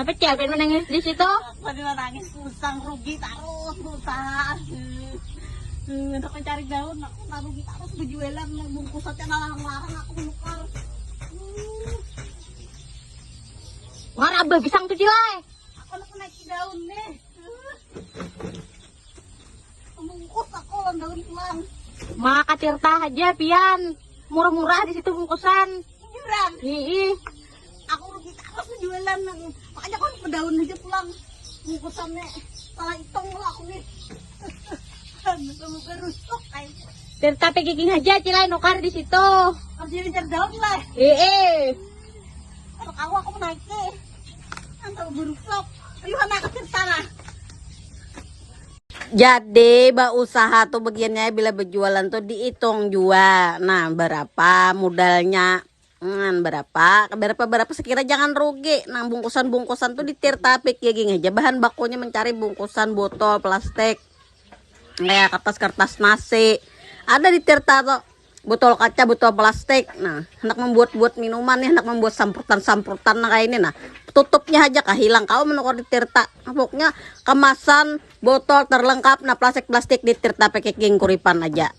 Dapat siya, menangis di situ. Pwede nangis, usang rugi terus berusaha. Untuk mencari daun, aku narugi terus berjualan bungkusannya larang-larang aku menukar. Marabah pisang tuh cilai. Aku naik daun nih. Bungkus aku daun pulang. Maka Tirta aja pian. Murah-murah di situ bungkusan. Hiburan. Ih. Aku rugi terus berjualan. Makanya aku daun aja pulang. Bungkusannya salah hitung lah aku nih. Muka rusuk kayak. Tirta peking aja cilai nukar di situ. Harus mencari daun lah. Kalau aku naik nih. Antara berusuk. Ayo anak kecil sana. Jadi usaha tuh bagiannya bila berjualan tuh dihitung juga. Nah berapa modalnya, berapa sekira jangan rugi. Nah bungkusan tuh di Tirta Packaging aja. Bahan bakunya mencari bungkusan botol plastik, kayak kertas nasi. Ada di Tirta tuh botol kaca, botol plastik. Nah hendak membuat minuman nih, hendak membuat samputan nah kayak ini. Nah tutupnya aja hilang kau menukar di Tirta. Pokoknya kemasan botol terlengkap nah plastik di Tirta Packaging Kuripan aja.